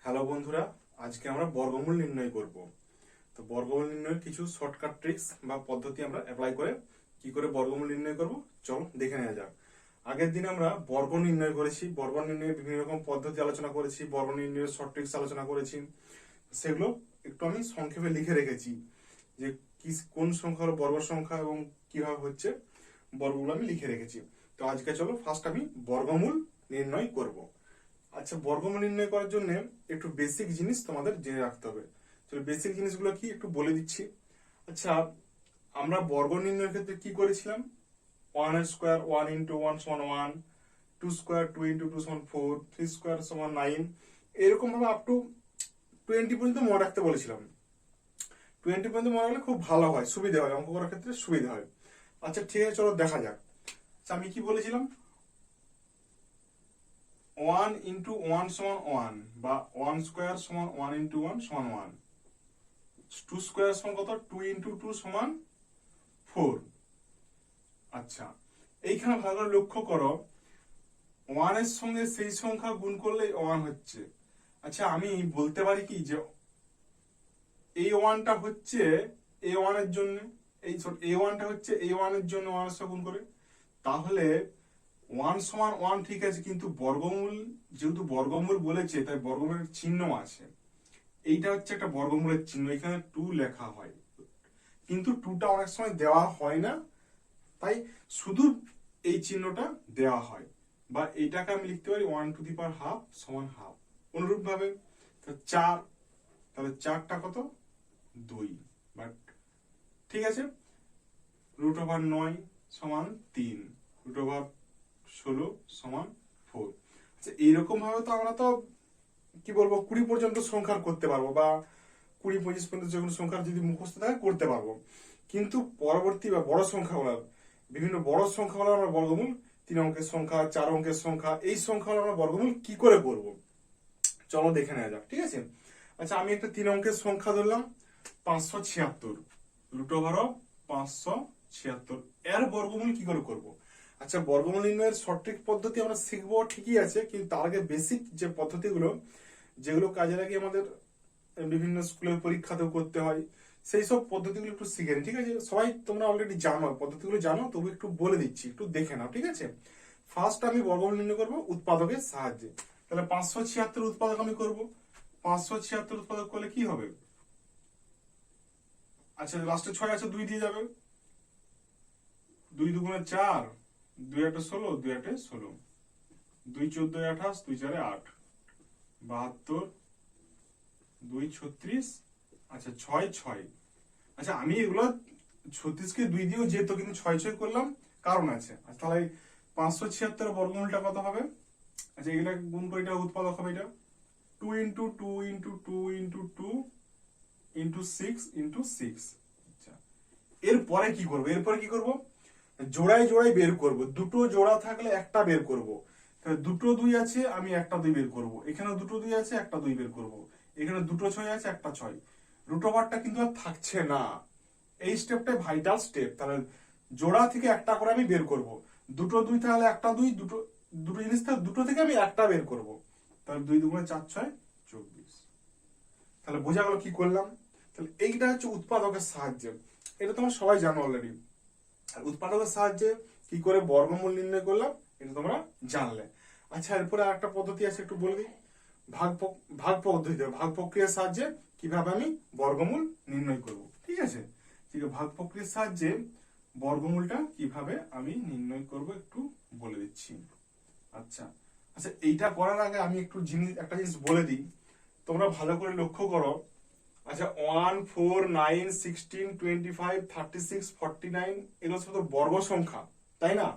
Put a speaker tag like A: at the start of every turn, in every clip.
A: Hello বন্ধুরা, আজকে আমরা বর্গমূল নির্ণয় করব। তো বর্গমূল নির্ণয়ের কিছু শর্টকাট ট্রিক্স বা পদ্ধতি আমরা অ্যাপ্লাই করে কি করে বর্গমূল নির্ণয় করব চলো দেখে নেওয়া যাক। আগের দিন আমরা বর্গ নির্ণয় করেছি, বর্গ নির্ণয়ের বিভিন্ন রকম পদ্ধতি আলোচনা করেছি, বর্গ নির্ণয়ের শর্ট ট্রিক্স আলোচনা করেছি। সেগুলো একটু আমি সংক্ষেপে লিখে রেখেছি যে কি কোন সংখ্যা হলো বর্গ সংখ্যা এবং কিভাবে হচ্ছে বর্গগুলো আমি লিখে রেখেছি। তো আজকে চলো ফার্স্ট আমি বর্গমূল নির্ণয় করব। আচ্ছা, বর্গমূল নির্ণয় করার জন্য একটু বেসিক জিনিস তোমাদের জেনে রাখতে হবে। চলো বেসিক জিনিসগুলো কি একটু বলে দিচ্ছি। আচ্ছা, আমরা বর্গ নির্ণয়ের ক্ষেত্রে কি করেছিলাম? 1 স্কোয়ার 1 × 1 = 1, 2 স্কোয়ার 2 × 2 = 4, 3 স্কোয়ার = 9, এরকম ভাবে আপ টু 20 পর্যন্ত মনে রাখতে বলেছিলাম। 20 পর্যন্ত মনে রাখলে খুব ভালো হয়, সুবিধা হয়, অঙ্ক করার ক্ষেত্রে সুবিধা হয়। আচ্ছা ঠিক আছে, চলো দেখা যাক। আচ্ছা, আমি কি বলেছিলাম? 1 × 1 = 1 বা 1 স্কোয়ার = 1 × 1 = 1, 2 স্কোয়ার কত? 2 × 2 = 4। আচ্ছা, এইখানে ভালো করে লক্ষ্য করো, 1 এর সঙ্গে সেই সংখ্যা গুণ করলে 1 হচ্ছে। আচ্ছা, আমি বলতে পারি কি যে এই 1টা হচ্ছে a1 এর জন্য, এই a1টা হচ্ছে a1 এর জন্য 1 এর সঙ্গে গুণ করে। তাহলে 1 = 1 ঠিক আছে, কিন্তু বর্গমূল যেহেতু বর্গমূল বলেছে তাই বর্গমূলের চিহ্ন আছে। এইটা হচ্ছে একটা বর্গমূলের চিহ্ন, এখানে 2 লেখা হয়, কিন্তু 2টা অনেক সময় দেওয়া হয় না, তাই শুধু এই চিহ্নটা দেওয়া হয়। বা এইটাকে আমি লিখতে পারি 1^2 = ½ অনুরূপ ভাবে 4, তাহলে 4টা কত? 2। বাট ঠিক আছে, √9 = 3, √16 = 4। আচ্ছা, এইরকম ভাবে তো আমরা তো কি বলবো 20 পর্যন্ত সংখ্যার করতে পারবো, বা 20-25 পর্যন্ত যে কোনো সংখ্যার যদি মুখস্থ থাকে করতে পারবো। কিন্তু পরবর্তী বা বড় সংখ্যাগুলো, বিভিন্ন বড় সংখ্যাগুলো আমরা বর্গমূল 3 অঙ্কের সংখ্যা, 4 অঙ্কের সংখ্যা, এই সংখ্যাগুলো আমরা বর্গমূল কি করে করব চলো দেখে নেওয়া যাক। ঠিক আছে, আচ্ছা আমি একটা 3 অঙ্কের সংখ্যা ধরলাম 576, √576, এর বর্গমূল কি করে করব? আচ্ছা, বর্গমূল নির্ণয়ের সঠিক পদ্ধতি আমরা শিখবো ঠিকই আছে, কিন্তু তার আগে বেসিক যে পদ্ধতিগুলো যেগুলো কাজে লাগে আমাদের বিভিন্ন স্কুলের পরীক্ষাতেও করতে হয়, সেই সব পদ্ধতিগুলো একটু শিখে নিই। ঠিক আছে, সবাই তোমরা অলরেডি জানো, পদ্ধতিগুলো জানো, তবু একটু বলে দিচ্ছি, একটু দেখে নাও। ঠিক আছে, ফার্স্ট আমি বর্গমূল নির্ণয় করবো উৎপাদকের সাহায্যে। তাহলে 576 উৎপাদক আমি করব। 576 উৎপাদক করলে কি হবে? আচ্ছা, লাস্টে 6 আছে, 2 দিয়ে যাবে। 2 × 2 = 4, 2 × 1 = 16, 2 × 1 = 16, 2 × 4 = 28, 2 × 4 = 8, 72, 2 × 36, আচ্ছা 6 6। আচ্ছা, আমি এগুলো 36কে 2 দিয়েও যেত, কিন্তু 6 6 করলাম, কারণ আছে। আচ্ছা, তাহলে 576 বর্গমূলটা কত হবে? আচ্ছা, এগুলা গুণ করে এটা উৎপাদক হবে, এটা 2 × 2 × 2 × 2 × 6 × 6। আচ্ছা, এরপরে কি করব? এরপরে কি করব? জোড়ায় জোড়ায় বের করব। দুটো জোড়া থাকলে একটা বের করব। তাহলে দুটো 2 আছে, আমি একটা 2 বের করব। এখানে দুটো 2 আছে, একটা 2 বের করব। এখানে দুটো 6 আছে, একটা 6। রুট ওভারটা কিন্তু আর থাকছে না। এই স্টেপটাই ভাইটাল স্টেপ। তাহলে জোড়া থেকে একটা করে আমি বের করব। দুটো 2 তাহলে একটা 2, দুটো দুটো জিনিস থাকলে দুটো থেকে আমি একটা বের করব। তাহলে 2 × 2 = 4 6 24। তাহলে বোঝা গেল কি করলাম? তাহলে এইটা হচ্ছে উৎপাদকের সাহায্যে, এটা তোমরা সবাই জানো অলরেডি। আর উৎপাদকের সাহায্যে কি করে বর্গমূল নির্ণয় করলাম এটা তোমরা জানলে। আচ্ছা, এরপরে আরেকটা পদ্ধতি আছে, একটু বলে দিই। ভাগ পদ্ধতি, ভাগ প্রক্রিয়ার সাহায্যে কিভাবে আমি বর্গমূল নির্ণয় করব। ঠিক আছে, ঠিক আছে, ভাগ প্রক্রিয়ার সাহায্যে বর্গমূলটা কিভাবে আমি নির্ণয় করব একটু বলে দিচ্ছি। আচ্ছা আচ্ছা, এইটা করার আগে আমি একটা জিনিস বলে দিই, তোমরা ভালো করে লক্ষ্য করো। আচ্ছা, 1 4 9 16 25 36 49 এগুলো সব তো বর্গ সংখ্যা, তাই না?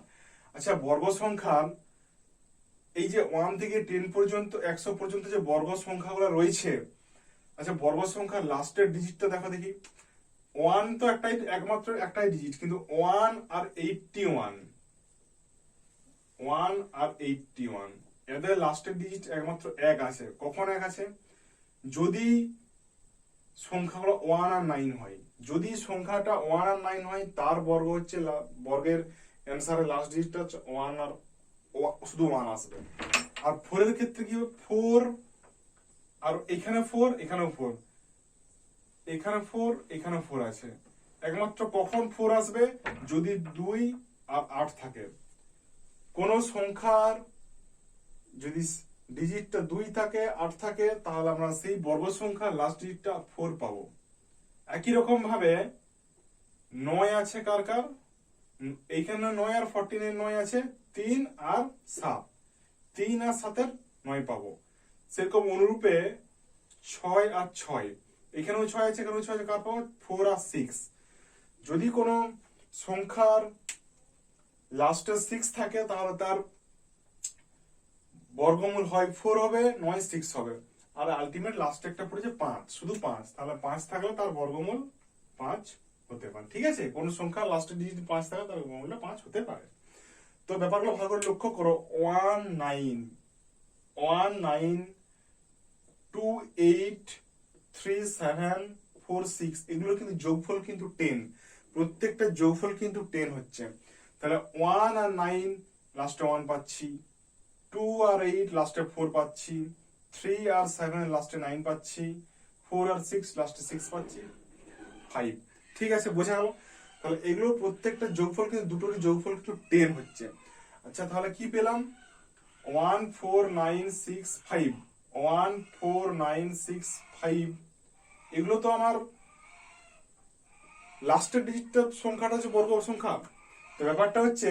A: আচ্ছা, বর্গ সংখ্যা এই যে 1 থেকে 10 পর্যন্ত 100 পর্যন্ত যে বর্গ সংখ্যাগুলো রয়েছে, আচ্ছা বর্গ সংখ্যার লাস্টের ডিজিটটা দেখো দেখি। 1 তো একমাত্র একটাই ডিজিট, কিন্তু 1 আর 81, 1 আর 81 এদের লাস্টের ডিজিট একমাত্র 1 আছে। কখন 1 আছে? যদি সংখ্যাগুলো 1 আর 9 হয়। যদি সংখ্যাটা 1 আর 9 হয়, তার বর্গ হচ্ছে বর্গের অ্যান্সারের লাস্ট ডিজিটটা হচ্ছে 1 আর শুধু 1 আসবে। আর 4 এর ক্ষেত্রে কি হবে? 4 আর এখানে 4, এখানেও 4, এখানে 4, এখানে 4 আছে। একমাত্র কখন 4 আসবে, যদি 2 আর 8 থাকে। কোন সংখ্যার যদি ডিজিটটা 2 থাকে, 8 থাকে, তাহলে আমরা সেই বর্গ সংখ্যার লাস্ট ডিজিটটা 4 পাবো। একই রকম ভাবে 9 আছে কার কার, এইখানে 9 আর 14 এর 9 আছে, 3 আর 7, 3 আর 7 এর 9 পাবো। সেরকম অনুরূপে 6 আর 6, এখানেও 6 আছে, এখানেও 6 আছে, কার পাবো, 4 আর 6। যদি কোনো সংখ্যার লাস্টে 6 থাকে, তাহলে তার বর্গমূল হয় 4 হবে, নয় 6 হবে। আর আলটিমেট লাস্টে একটা পড়েছে 5, শুধু 5, তাহলে 5 থাকলে তার বর্গমূল 5 হতে পারে। ঠিক আছে, কোন সংখ্যার লাস্টের ডিজিট 5 থাকে, তার বর্গমূলটা 5 হতে পারে। তো ব্যাপারগুলো ভালো করে লক্ষ্য করো। 1 9 1 9 2 8 3 7 4 6, এগুলো কিন্তু যোগফল কিন্তু 10, প্রত্যেকটা যোগফল কিন্তু 10 হচ্ছে। তাহলে 1 আর 9 লাস্টে 1 পাচ্ছি, 2 আর 8 লাস্টে 4 পাচ্ছি, 3 আর 7 লাস্টে 9 পাচ্ছি, 4 আর 6 লাস্টে 6 পাচ্ছি, 5। ঠিক আছে, বোঝা গেল। তাহলে এগুলো প্রত্যেকটা যোগফল কিন্তু, দুটোরই যোগফল কিন্তু 10 হচ্ছে। আচ্ছা, তাহলে কি পেলাম, 1 4 9 6 5, 1 4 9 6 5, এগুলো তো আমার লাস্টের ডিজিটটা সংখ্যাটা হচ্ছে বর্গ সংখ্যা। তো ব্যাপারটা হচ্ছে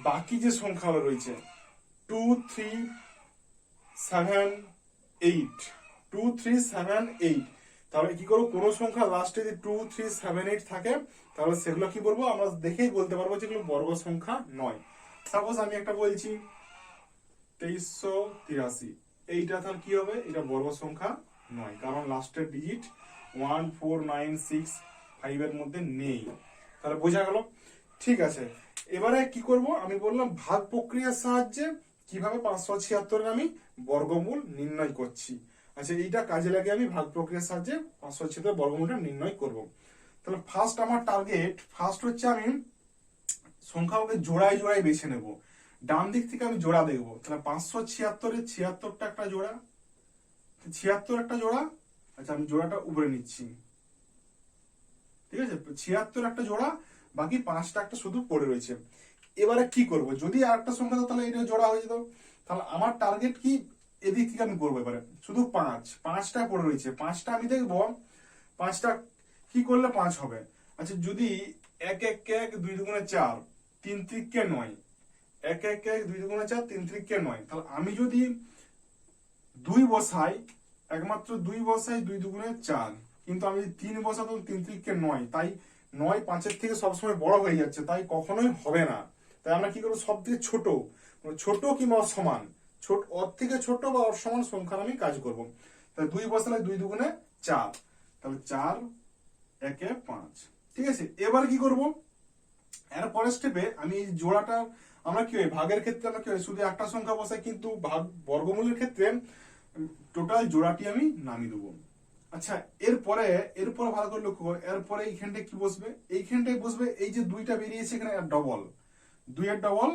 A: বাকি যে সংখ্যাগুলো রয়েছে 2 3 7 8, 2 3 7 8, তাহলে কি করবো, কোন সংখ্যা লাস্টে যদি 2 3 7 8 থাকে, তাহলে সেগুলো কি বলবো, আমরা দেখেই বলতে পারবো যেগুলো বর্গ সংখ্যা নয়। সাপোজ আমি একটা বলছি 2383, এইটা তাহলে কি হবে, এটা বর্গ সংখ্যা নয়, কারণ লাস্টের ডিজিট 1 4 9 6 5 এর মধ্যে নেই। তাহলে বোঝা গেল। ঠিক আছে, এবারে কি করব, আমি বললাম ভাগ প্রক্রিয়ার সাহায্যে কিভাবে 576 এর আমি বর্গমূল নির্ণয় করছি। আচ্ছা, এইটা কাজে লাগে আমি ভাগ প্রক্রিয়ার সাহায্যে 576 বর্গমূলটা নির্ণয় করব। তাহলে ফার্স্ট আমার টার্গেট, ফার্স্ট হচ্ছে আমি সংখ্যাগুলোকে জোড়ায় জোড়ায় বেছে নেব। ডান দিক থেকে আমি জোড়া দেখবো। তাহলে 576 এর 76টা একটা জোড়া, 76 একটা জোড়া। আচ্ছা, আমি জোড়াটা উপরে নিচ্ছি। ঠিক আছে, 76 একটা জোড়া, বাকি 5টা একটা শুধু পড়ে রয়েছে। এবারে কি করব, যদি আরেকটা সংখ্যা তো তাহলে এটা জোড়া হয়ে যেত। তাহলে আমার টার্গেট কি, এদিক থেকে আমি করবো। এবারে শুধু 5টা পড়ে রয়েছে, 5টা আমি দেখবো 5টা কি করলে 5 হবে। আচ্ছা, যদি 1 1 1 2 2 4 3 3 9, 1 1 1 2 2 4 3 3 9, তাহলে আমি যদি 2 বসাই, একমাত্র 2 বসাই, 2 2 4, কিন্তু আমি যদি 3 বসাতাম 3 3 9, তাই 9 5-এর থেকে সবসময় বড় হয়ে যাচ্ছে, তাই কখনোই হবে না। তাই আমরা কি করবো, সব থেকে ছোট, ছোট কিংবা সমান, ছোট, ওর থেকে ছোট বা ওর সমান সংখ্যার আমি কাজ করব। তাহলে 2 বসালে 2 2 4, তাহলে 4 1 5। ঠিক আছে, এবার কি করব, এর পরের স্টেপে আমি এই জোড়াটা, আমরা কি হয় ভাগের ক্ষেত্রে আমরা কি হয় শুধু একটা সংখ্যা বসাই, কিন্তু ভাগ বর্গমূলের ক্ষেত্রে টোটাল জোড়াটি আমি নামিয়ে দেবো। আচ্ছা, এরপরে ভালো করে লক্ষ্য করো, এরপরে এইখানটায় কি বসবে, এইখানটায় বসবে এই যে 2টা বেরিয়েছে এখানে ডবল, 2 এর ডবল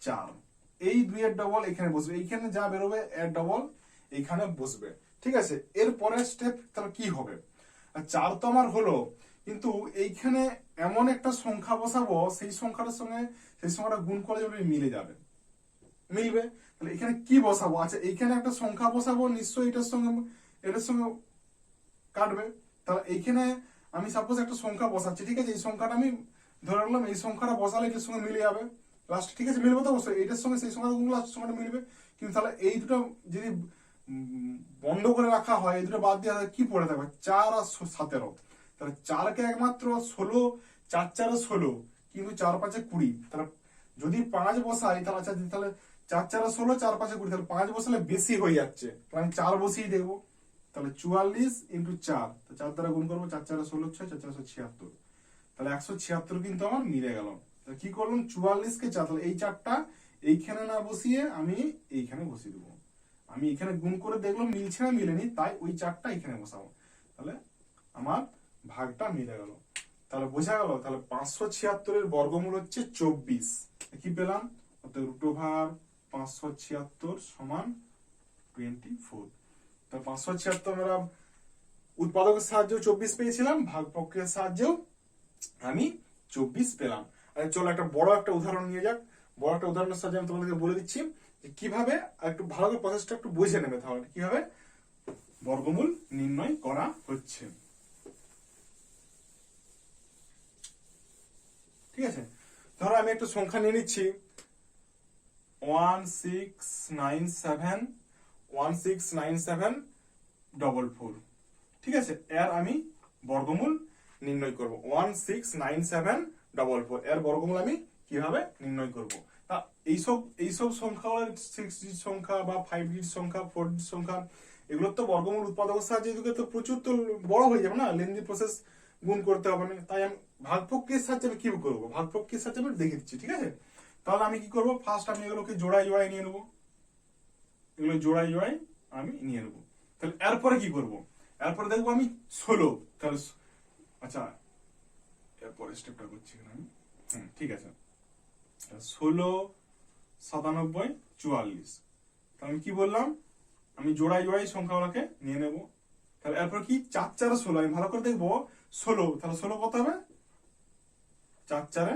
A: 4, এই 2 এর ডবল এখানে বসবে, এইখানে যা বেরোবে এর ডবল এইখানে বসবে। ঠিক আছে, এরপরে স্টেপ তাহলে কি হবে, 4 তো আমার হলো, কিন্তু এইখানে এমন একটা সংখ্যা বসাবো, সেই সংখ্যাটার সঙ্গে সেই সংখ্যাটা গুণ করে যাবে, মিলে যাবে, মিলবে। তাহলে এখানে কি বসাবো, আচ্ছা এইখানে একটা সংখ্যা বসাবো, নিশ্চয়ই এটার সঙ্গে কাটবে। তাহলে এইখানে আমি সাপোজ একটা সংখ্যা বসাচ্ছি, ঠিক আছে, এই সংখ্যাটা আমি ধরে রাখলাম, এই সংখ্যাটা বসালে এটার সঙ্গে মিলে যাবে লাস্ট। ঠিক আছে, মিলবে তো অবশ্যই, এটার সঙ্গে সেই সংখ্যাটা গুণ লাস্ট সংখ্যাটা মিলবে। কিন্তু তাহলে এই দুটো যদি বন্ধ করে রাখা হয়, এই দুটো বাদ দিয়ে কি পড়ে থাকবে, 4 আর 17। তাহলে 4কে একমাত্র 16, 4 4 16, কিন্তু 4 5 20। তাহলে যদি 5 বসাই, তাহলে আচ্ছা, তাহলে 4 4 16, 4 5 20, তাহলে 5 বসালে বেশি হয়ে যাচ্ছে, তাহলে আমি 4 বসিয়ে দেখবো। তাহলে 44 ইন্টু 4, 4 দ্বারা গুণ করবো, 4 4 16 6, 4 4 76, তাহলে 176 কিন্তু আমার মিলে গেল। তাহলে কি করলাম, 44কে 4, তাহলে এই 4টা এইখানে না বসিয়ে আমি এইখানে বসিয়ে দেবো। আমি এখানে গুণ করে দেখলাম মিলছে না, মিলেনি, তাই ওই 4টা এখানে বসাবো, তাহলে আমার ভাগটা মিলে গেল। তাহলে বোঝা গেল, তাহলে 576 এর বর্গমূল হচ্ছে 24। কি পেলাম, অর্থাৎ √576 সমান 24। তো 576 আমরা উৎপাদকের সাহায্যে 24 পেয়েছিলাম, ভাগ প্রক্রিয়ার সাহায্যেও আমি 24 পেলাম। আর চলো একটা বড় একটা উদাহরণ নিয়ে যাক। বড় একটা উদাহরণের সাহায্যে আমি তোমাদেরকে বলে দিচ্ছি যে কিভাবে, একটু ভালো করে প্রসেসটা একটু বুঝে নেবে তাহলে কিভাবে বর্গমূল নির্ণয় করা হচ্ছে। ঠিক আছে, ধরো আমি একটা সংখ্যা নিয়ে নিচ্ছি 169744। ঠিক আছে, এর আমি বর্গমূল নির্ণয় করব। 169744 এর বর্গমূল আমি কিভাবে নির্ণয় করব। তা এইসব সংখ্যা, 6 ডিজিট সংখ্যা বা 5 ডিজিট সংখ্যা, 4 ডিজিট সংখ্যা, এগুলোর তো বর্গমূল উৎপাদকের সাহায্যে এগুলো তো প্রচুর তো বড় হয়ে যাবে না, লেন্দি প্রসেস, গুণ করতে হবে না। তাই আমি ভাগ প্রক্রিয়ার সাহায্যে আমি কি করবো, ভাগ প্রক্রিয়ার সাহায্যে আমি দেখে দিচ্ছি। ঠিক আছে, তাহলে আমি কি করবো, ফার্স্ট আমি এগুলোকে জোড়ায় নিয়ে নেবো, এগুলো জোড়ায় আমি নিয়ে নেবো। তাহলে এরপরে কি করব, এরপরে দেখবো আমি 16। তাহলে আচ্ছা, এরপরে স্টেপটা করছি আমি। ঠিক আছে, 16 97 44। তাহলে আমি কি বললাম, আমি জোড়ায় সংখ্যাগুলোকে নিয়ে নেব। তাহলে এরপর কি 4 4 16, আমি ভালো করে দেখবো 16, তাহলে 16 কত হবে, 4 4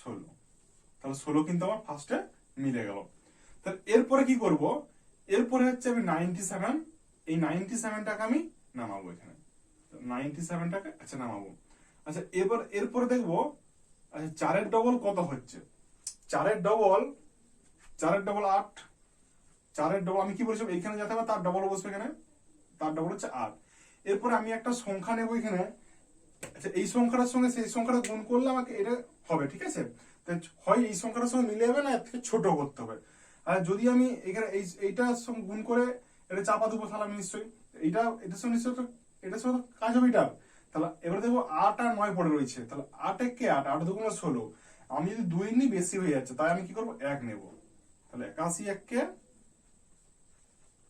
A: 16। তাহলে 16 কিন্তু আমার ফার্স্টে মিলে গেল। তাহলে এরপরে কি করব, এরপরে হচ্ছে আমি 97, এই 97টাকে আমি নামাবো এখানে, 97টাকে আচ্ছা নামাবো। আচ্ছা এরপরে দেখবো, আচ্ছা 4 এর ডবল কত হচ্ছে, 4 এর ডবল 8, 4 এর ডবল আমি কি বলেছিলাম, এখানে যেতে হবে তার ডবল বসবে এখানে, তার ডবল হচ্ছে 8। এরপরে আমি একটা সংখ্যা নেব এখানে, আচ্ছা এই সংখ্যাটার সঙ্গে সেই সংখ্যাটা গুণ করলে আমাকে এটা হবে। ঠিক আছে, হয় এই সংখ্যাটার সঙ্গে মিলে যাবে, না এর থেকে ছোট করতে হবে। আর যদি আমি এখানে এইটার সঙ্গে গুণ করে এটা চাপা দেবো, তাহলে আমি নিশ্চয়ই এটার সঙ্গে নিশ্চয়ই এটার সঙ্গে কাজ হবে এটা। তাহলে এবারে দেখবো 8 আর 9 পড়ে রয়েছে, তাহলে 8 একে 8, 8 দুগুণে 16। আমি যদি 2 নিই বেশি হয়ে যাচ্ছে, তাই আমি কি করবো 1 নেব। তাহলে 81 1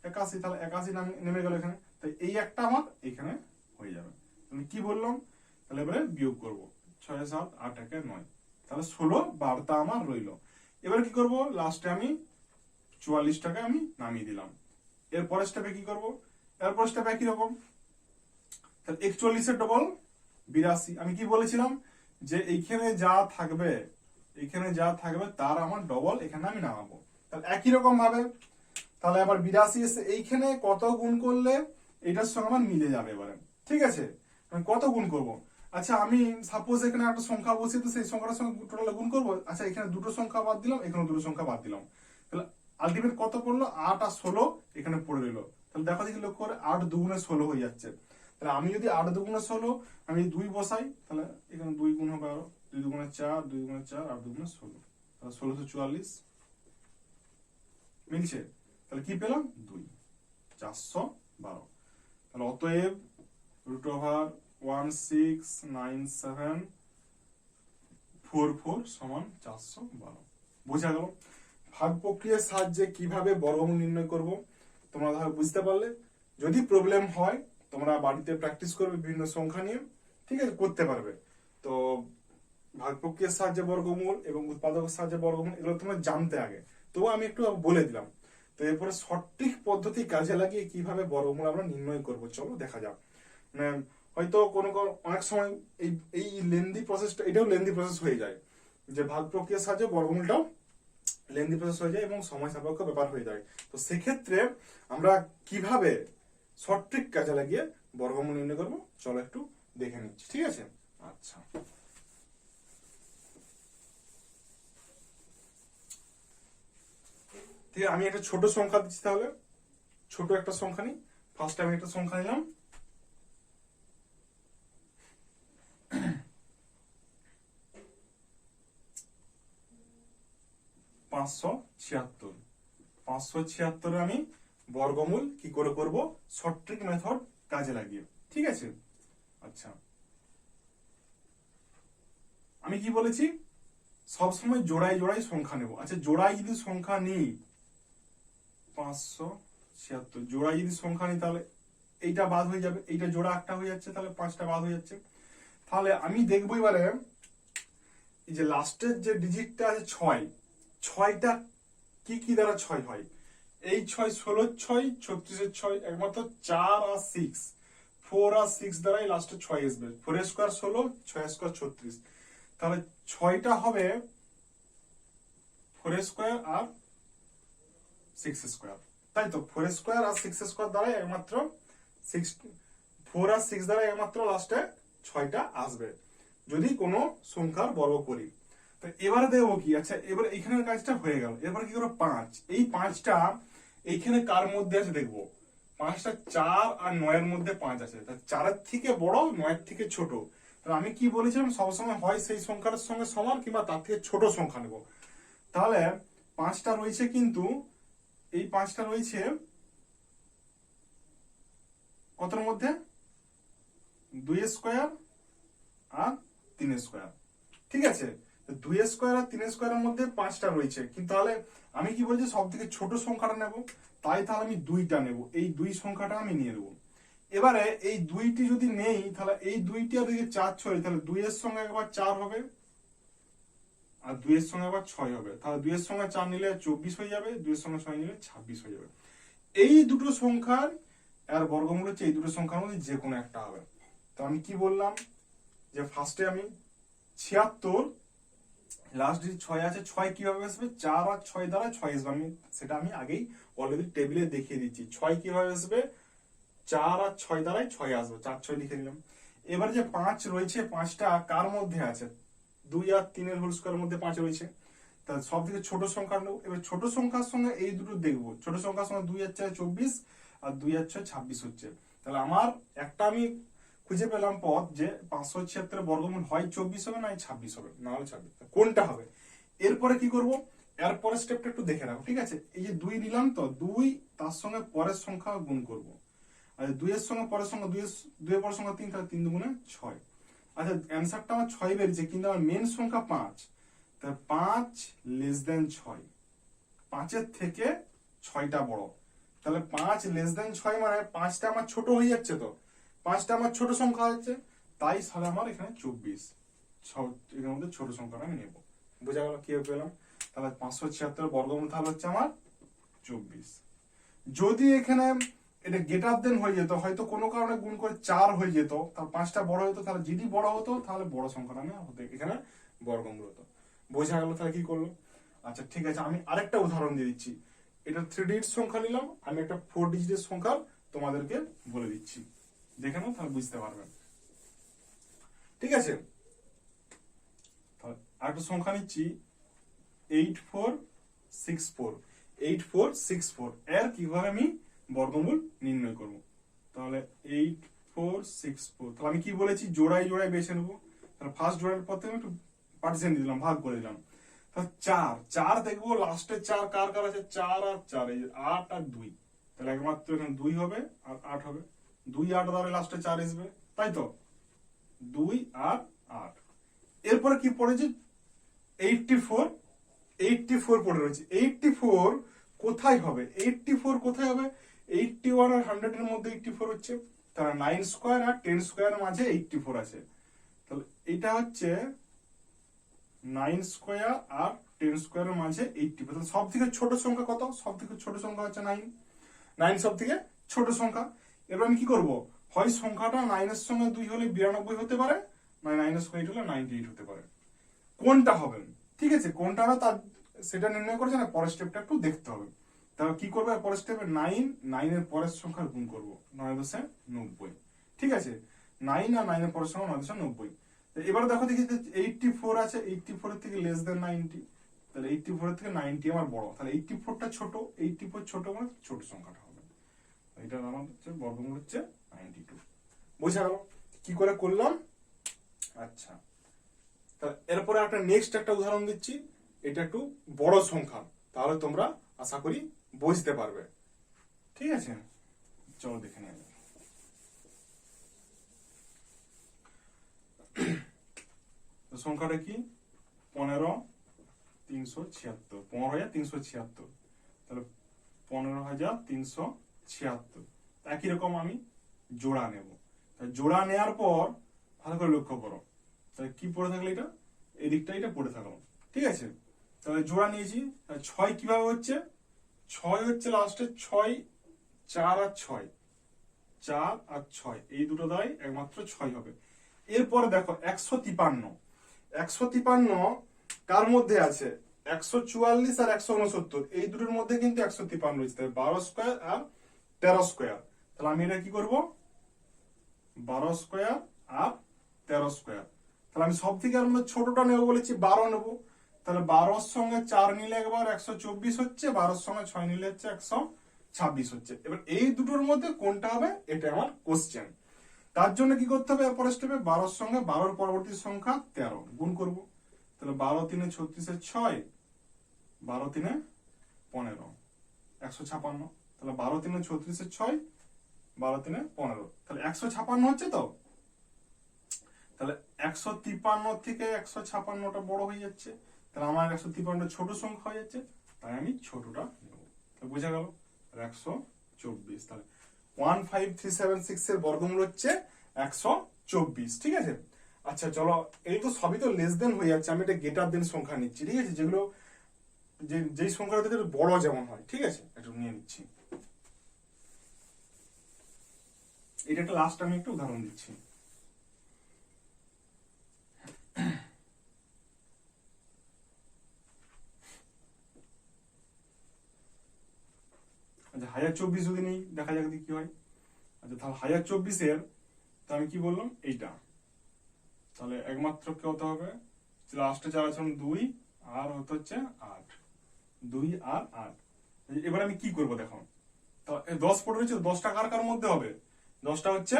A: 81, তাহলে 81 নেমে গেল এখানে। তাই এই একটা আমার এখানে হয়ে যাবে। আমি কি বললাম, তাহলে এবারে বিয়োগ করবো 6 7 8 1 9, তাহলে 16 12টা আমার রইল। এবার কি করব, লাস্টে আমি 44টাকে আমি নামিয়ে দিলাম। এরপরের স্টেপে কি করব, এরপর স্টেপে একই রকম, তাহলে 41 এর ডবল 82। আমি কি বলেছিলাম যে এইখানে যা থাকবে তার আমার ডবল এখানে আমি নামাবো। তাহলে একই রকম ভাবে, তাহলে আবার 82 এসে এইখানে কত গুণ করলে এটার সঙ্গে আমার মিলে যাবে এবারে। ঠিক আছে, কত গুণ করব, আচ্ছা আমি সাপোজ এখানে একটা সংখ্যা বসিয়ে তো সেই সংখ্যাটার সঙ্গে টোটাল গুণ করবো। আচ্ছা এখানে দুটো সংখ্যা বাদ দিলাম, এখানে দুটো সংখ্যা বাদ দিলাম, তাহলে আলটিমেট কত পড়লো, 8 আর 16 এখানে পড়ে রইলো। তাহলে দেখো দেখি লক্ষ্য করে 8 দুগুণে 16 হয়ে যাচ্ছে। তাহলে আমি যদি 8 দুগুণে 16 আমি 2 বসাই, তাহলে এখানে 2 গুণ হবে, আরো 2 দুগুণে 4, 2 গুণে 4, 8 দুগুণে 16, তাহলে 1644 মিলছে। তাহলে কি পেলাম, 2 412। তাহলে অতএব √169744 সমান 412। বোঝা গেল ভাগ প্রক্রিয়ার সাহায্যে কিভাবে বর্গমূল নির্ণয় করব। তোমরা ধরো বুঝতে পারলে, যদি প্রবলেম হয় তোমরা বাড়িতে প্র্যাকটিস করবে বিভিন্ন সংখ্যা নিয়ে, ঠিক আছে, করতে পারবে। তো ভাগ প্রক্রিয়ার সাহায্যে বর্গমূল এবং উৎপাদকের সাহায্যে বর্গমূল এগুলো তোমরা জানতে আগে, তো আমি একটু বলে দিলাম। তো এরপরে সঠিক পদ্ধতি কাজে লাগিয়ে কিভাবে বর্গমূল আমরা নির্ণয় করব, চলো দেখা যাক। হয়তো কোনো অনেক সময় এই লেন্দি প্রসেসটা, এটাও লেন্দি প্রসেস হয়ে যায়, যে ভাগ প্রক্রিয়ার সাহায্যে বর্গমূলটাও লেন্দি প্রসেস হয়ে যায় এবং সময় সাপেক্ষ ব্যাপার হয়ে যায়। তো সেক্ষেত্রে আমরা কিভাবে সঠিক কাজে লাগিয়ে বর্গমূল নির্ণয় করব, চলো একটু দেখে নিচ্ছি। ঠিক আছে, আচ্ছা ঠিক আছে, আমি একটা ছোট সংখ্যা দিচ্ছি, তাহলে ছোট একটা সংখ্যা নিই। ফার্স্ট আমি একটা সংখ্যা নিলাম 576। 576 আমি বর্গমূল কি করে করব, সঠিক মেথড কাজে লাগিয়ে। ঠিক আছে, আচ্ছা আমি কি বলেছি, সবসময় জোড়ায় সংখ্যা নেব। আচ্ছা জোড়ায় যদি সংখ্যা নিই 576, জোড়ায় যদি সংখ্যা নিই তাহলে এইটা বাদ হয়ে যাবে, এইটা জোড়া একটা হয়ে যাচ্ছে, তাহলে 5টা বাদ হয়ে যাচ্ছে। তাহলে আমি দেখবো এবারে এই যে লাস্টের যে ডিজিটটা আছে 6, 6টা কি কি দ্বারা 6 হয়, এই 6 16 6 36 6 একমাত্র 4 আর 6 4 আর 6 দ্বারাই লাস্টে 6 আসবে। 4 স্কয়ার 16 6 স্কয়ার 36, তাহলে 6টা হবে 4 স্কয়ার আর 6 স্কয়ার, তাই তো 4 স্কয়ার আর 6 স্কয়ার দ্বারাই একমাত্র 6 4 আর 6 দ্বারা একমাত্র লাস্টে 6টা আসবে যদি কোনো সংখ্যার বর্গ করি। তো এবারে দেখবো কি, আচ্ছা এবার এইখানের কাজটা হয়ে গেল, এবার কি করবো 5, এই 5টা এইখানে কার মধ্যে আছে দেখবো, 5টা 4 আর 9 এর মধ্যে 5 আছে, তা 4 এর থেকে বড় 9 এর থেকে ছোট। তাহলে আমি কি বলেছিলাম, সবসময় হয় সেই সংখ্যাটার সঙ্গে সমান কিংবা তার থেকে ছোট সংখ্যা নেব। তাহলে 5টা রয়েছে, কিন্তু এই 5টা রয়েছে কতর মধ্যে, 2 স্কয়ার আর 3 স্কয়ার, ঠিক আছে। 2 স্কয়ার আর 3 স্কয়ারের মধ্যে 5টা রয়েছে, কিন্তু তাহলে আমি কি বলছি সব থেকে ছোট সংখ্যাটা নেব, তাই তাহলে আমি 2টা নেব, এই 2 সংখ্যাটা আমি নিয়ে নেব। এবারে এই 2টি যদি নেই, তাহলে এই 2টি আর 4 6, তাহলে 2 এর সঙ্গে একবার 4 হবে আর 2 এর সঙ্গে একবার 6 হবে, তাহলে 2 এর সঙ্গে 4 নিলে 24 হয়ে যাবে, 2 এর সঙ্গে 6 নিলে 26 হয়ে যাবে। এই দুটো সংখ্যার এর বর্গমূল হচ্ছে এই দুটো সংখ্যার মধ্যে যে কোনো একটা হবে। তো আমি কি বললাম যে ফার্স্টে আমি 76, লাস্ট যে 6 আছে 6 কিভাবে আসবে, 4 আর 6 দ্বারা 6 আসবে, আমি সেটা আমি আগেই অলরেডি টেবিলে দেখিয়ে দিচ্ছি 6 কিভাবে আসবে, 4 আর 6 দ্বারাই 6 আসবে, 4 6 লিখে নিলাম। এবার যে 5 রয়েছে, 5টা কার মধ্যে আছে, 2 আর 3 এর হোল স্কয়ারের মধ্যে 5 রয়েছে, তাহলে সব থেকে ছোট সংখ্যা নেব। এবার ছোট সংখ্যার সঙ্গে এই দুটো দেখবো, ছোট সংখ্যার সঙ্গে 2 আর 4 24 আর 2 আর 6 26 হচ্ছে, তাহলে আমার একটা আমি খুঁজে পেলাম পথ যে 576 বর্গমূল হয় 24 হবে না 26 হবে, না হলে 26, কোনটা হবে। এরপরে কি করব, এরপরে স্টেপটা একটু দেখে রাখো, ঠিক আছে। এই যে 2 নিলাম, তো 2 তার সঙ্গে পরের সংখ্যা গুণ করব, আর 2 এর সঙ্গে পরের সংখ্যা 2 এর পরের সংখ্যা 3, তাহলে 3 দুগুণে 6। আচ্ছা অ্যানসারটা আমার 6 বেরিয়েছে, কিন্তু আমার মেন সংখ্যা 5, তাহলে 5 লেস দেন 6, 5 এর থেকে 6টা বড়, তাহলে 5 লেস দেন 6 মানে 5টা আমার ছোট হয়ে যাচ্ছে, তো 5টা আমার ছোট সংখ্যা হচ্ছে, তাই তাহলে আমার এখানে 24, এর মধ্যে ছোট সংখ্যাটা আমি নেব। বোঝা গেল কি পেলাম, তাহলে 576 বর্গমূল তাহলে হচ্ছে আমার 24। যদি এখানে এটা গ্রেটার দেন হয়ে যেত, হয়তো কোনো কারণে গুণ করে 4 হয়ে যেত, তাহলে 5টা বড় হতো, তাহলে যদি বড় হতো তাহলে বড় সংখ্যাটা আমি হতো এখানে বর্গমূল হতো। বোঝা গেল তাহলে কি করলো। আচ্ছা ঠিক আছে, আমি আরেকটা উদাহরণ দিয়ে দিচ্ছি, এটা 3 ডিজিট সংখ্যা নিলাম, আমি একটা 4 ডিজিটের সংখ্যা তোমাদেরকে বলে দিচ্ছি, দেখে নাও তাহলে বুঝতে পারবেন, ঠিক আছে। আরেকটা সংখ্যা নিচ্ছি 8464, 8464 এর কিভাবে আমি বর্গমূল নির্ণয় করব। তাহলে 8464, তাহলে আমি কি বলেছি জোড়ায় জোড়ায় বেছে নেবো, তাহলে ফার্স্ট জোড়ার পর থেকে একটু পার্টিশন দিয়ে দিলাম, ভাগ করে দিলাম। তাহলে 4 দেখবো লাস্টে 4 কার কার আছে, 4 আর 4, এই 8 আর 2, তাহলে একমাত্র এখানে 2 হবে আর 8 হবে, 2 8 দ্বারা লাস্টে 4 আসবে, তাই তো 2 আর 8। এরপরে কি পড়েছে 84 পড়ে রয়েছে, 84 কোথায় হবে, 84 কোথায় হবে, 81 আর 100 এর মধ্যে 84 হচ্ছে, তাহলে 9 স্কয়ার আর 10 স্কয়ারের মাঝে 84 আছে, তাহলে এটা হচ্ছে 9 স্কয়ার আর 10 স্কয়ারের মাঝে 84, তাহলে সব থেকে ছোট সংখ্যা কত, সব থেকে ছোট সংখ্যা হচ্ছে 9, 9 সব থেকে ছোট সংখ্যা। এবার আমি কি করব, হয় সংখ্যাটা 9 এর সঙ্গে 2 হলে 92 হতে পারে, না 9 এর সঙ্গে 8 হলে 98 হতে পারে, কোনটা হবে, ঠিক আছে। কোনটা হবে তার সেটা নির্ণয় করেছে না, পরের স্টেপটা একটু দেখতে হবে। তাহলে কি করবে, পরের স্টেপে 9 এর পরের সংখ্যা গুণ করবো, 9 দশে 90, ঠিক আছে। 9 আর 9 এর পরের সংখ্যা 9 দশে 90। এবার দেখো দেখি 84 আছে, 84 এর থেকে লেস দেন 90, তাহলে 84 এর থেকে 90 আমার বড়, তাহলে 84টা ছোট, 84 ছোট মানে ছোট সংখ্যাটা হবে, এটা আমার হচ্ছে বর্গমূল হচ্ছে 92। বোঝা গেল কি করে করলাম। আচ্ছা এরপরে একটা নেক্সট একটা উদাহরণ দিচ্ছি, এটা একটু বড় সংখ্যা, তাহলে তোমরা আশা করি বুঝতে পারবে, ঠিক আছে। চলো দেখে নিয়ে সংখ্যাটা কি 15376, 15376, তাহলে 15376, একই রকম আমি জোড়া নেব, জোড়া নেওয়ার পর ভালো করে লক্ষ্য করো, তাহলে কি পড়ে থাকলো, এটা এদিকটা এটা পড়ে থাকলো, ঠিক আছে। তাহলে জোড়া নিয়েছি, 6 কিভাবে হচ্ছে, ছয় হচ্ছে লাস্টে 6, 4 আর 6, 4 আর 6 এই দুটো দ্বারাই একমাত্র 6 হবে। এরপরে দেখো 153, 153 কার মধ্যে আছে? 144 আর 169, এই দুটোর মধ্যে কিন্তু 153 রয়েছে। 12 স্কোয়ার আর 13 স্কোয়ার। তাহলে আমি এটা কি করব? 12 স্কোয়ার আর 13 স্কোয়ার। তাহলে আমি সব থেকে আমরা ছোটটা নেবো বলেছি, 12 নেবো। তাহলে 12 সঙ্গে 4 নিলে একবার 124 হচ্ছে, 12 সঙ্গে 6 নিলে হচ্ছে 126 হচ্ছে। এবার এই দুটোর মধ্যে কোনটা হবে এটা আমার কোশ্চেন। তার জন্য কি করতে হবে? এরপরে স্টেপে 12 সঙ্গে 12 পরবর্তী সংখ্যা 13 গুণ করব। তাহলে 12 3 36 6, 12 3 15, 156। তাহলে 12 3 36 6, 12 3 15, তাহলে 156 হচ্ছে তো। তাহলে 153 থেকে 156টা বড় হয়ে যাচ্ছে, তাহলে আমার 153টা ছোট সংখ্যা হয়ে যাচ্ছে, তাই আমি ছোটটা নেব। তাহলে বোঝা গেল 124। তাহলে 15376 এর বর্গমূল হচ্ছে 124। ঠিক আছে। আচ্ছা চলো, এই তো সবই তো লেস দেন হয়ে যাচ্ছে, আমি এটা গ্রেটার দেন সংখ্যা নিচ্ছি। ঠিক আছে, যেগুলো যেই সংখ্যাটা থেকে বড় যেমন হয়। ঠিক আছে, একটু নিয়ে নিচ্ছি। এটা একটা লাস্ট আমি একটু উদাহরণ দিচ্ছি। আচ্ছা 1024 যদি নেই, দেখা যাক কি হয়। আচ্ছা তাহলে 1024 তা আমি কি বললাম? এইটা। তাহলে একমাত্র কি হতে হবে? লাস্টে চার আছে 2 আর হচ্ছে 8, 2 আর 8। এবার আমি কি করব দেখো, তো 10 পড়ে রয়েছে, 10টা কার কার মধ্যে হবে? 10টা হচ্ছে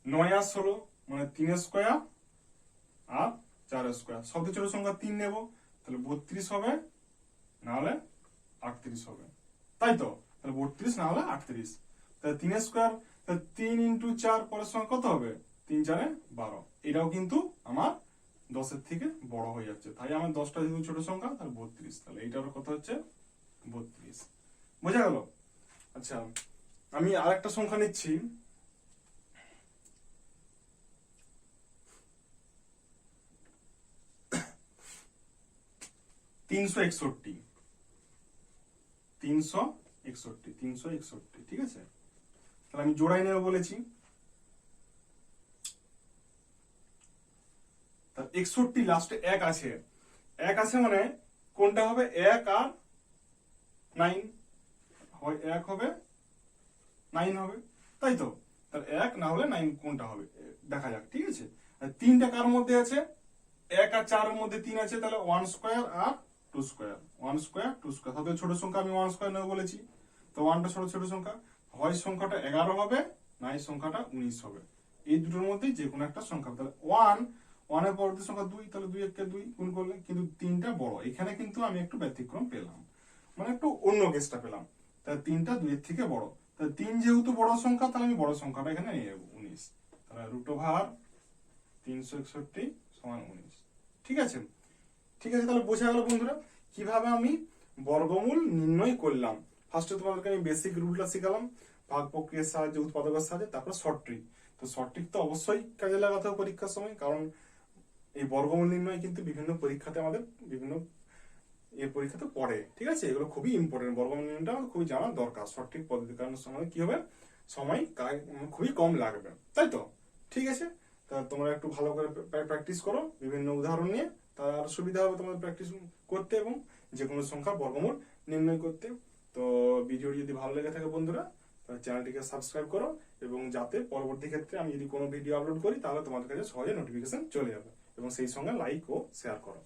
A: 9 আর 16, মানে 3 স্কোয়ার আর 4 স্কোয়ার। সবচেয়ে ছোট সংখ্যা 3 নেব, তাহলে 32 হবে, না হলে 38 হবে, তাই তো। তাহলে 32 না হলে 38। তাহলে 3 স্কোয়ার, 3 ইন্টু 4 পরের সংখ্যা কত হবে? 3 4 12। এটাও কিন্তু আমার 10-এর থেকে বড় হয়ে যাচ্ছে, তাই আমার 10টা যেহেতু ছোট সংখ্যা, তাহলে 32। তাহলে এইটার কত হচ্ছে? 32। বোঝা গেল? আচ্ছা আমি আরেকটা সংখ্যা নিচ্ছি। তিনশো একষট্টি। ঠিক আছে, তাহলে আমি জোড়াই নেব বলেছি। 61 লাস্টে 1 আছে, 1 আছে মানে কোনটা হবে? 1 আর 9 হয়, 1 হবে 9 হবে, তাই তো। তাহলে 1 না হলে 9 কোনটা হবে দেখা যাক। ঠিক আছে, তিনটা কার মধ্যে আছে? 1 আর 4 এর মধ্যে 3 আছে, তাহলে 1 স্কোয়ার আর 2 স্কোয়ার, 1 স্কোয়ার 2 স্কোয়ার। তাহলে ছোট সংখ্যা আমি 1 স্কোয়ার নেব বলেছি, তো 1টা ছোট সংখ্যা, হয় সংখ্যাটা 11 হবে, নাই সংখ্যাটা 19 হবে। এই দুটোর মধ্যে যে কোনো একটা সংখ্যা। তাহলে 1 এর পরবর্তী সংখ্যা 2, তাহলে 2 কে 2 গুণ করলে, কিন্তু 3টা বড়। এখানে কিন্তু আমি একটু ব্যতিক্রম পেলাম, মানে একটু অন্য কেসটা পেলাম। তাহলে 3টা 2 এর থেকে বড়, তাহলে 3 যেহেতু বড় সংখ্যা, তাহলে আমি বড় সংখ্যাটা এখানে নিয়ে নেব 19। তাহলে √361 সমান 19। ঠিক আছে, ঠিক আছে। তাহলে বোঝা গেল বন্ধুরা কিভাবে আমি বর্গমূল নির্ণয় করলাম। ফার্স্টে তোমাদেরকে আমি বেসিক রুলটা শিখালাম, ভাগ প্রক্রিয়ার সাহায্যে, উৎপাদকের সাহায্যে, তারপর শর্ট ট্রিক। তো শর্ট ট্রিক তো অবশ্যই কাজে লাগাতে হবে পরীক্ষার সময়, কারণ এই বর্গমূল নির্ণয় কিন্তু বিভিন্ন পরীক্ষাতে আমাদের বিভিন্ন পরীক্ষাতে পড়ে। ঠিক আছে, এগুলো খুবই ইম্পর্টেন্ট, বর্গমূল নির্ণয়টা আমাদের খুবই জানা দরকার সঠিক পদ্ধতি, কারণ সময় কি হবে, সময় খুবই কম লাগবে, তাই তো। ঠিক আছে, তা তোমরা একটু ভালো করে প্র্যাকটিস করো বিভিন্ন উদাহরণ নিয়ে, তার সুবিধা হবে তোমাদের প্র্যাকটিস করতে এবং যে কোনো সংখ্যার বর্গমূল নির্ণয় করতে। তো ভিডিওটি যদি ভালো লেগে থাকে বন্ধুরা, তাহলে চ্যানেলটিকে সাবস্ক্রাইব করো, এবং যাতে পরবর্তী ক্ষেত্রে আমি যদি কোনো ভিডিও আপলোড করি, তাহলে তোমাদের কাছে সহজে নোটিফিকেশন চলে যাবে, এবং সেই সঙ্গে লাইক ও শেয়ার করো।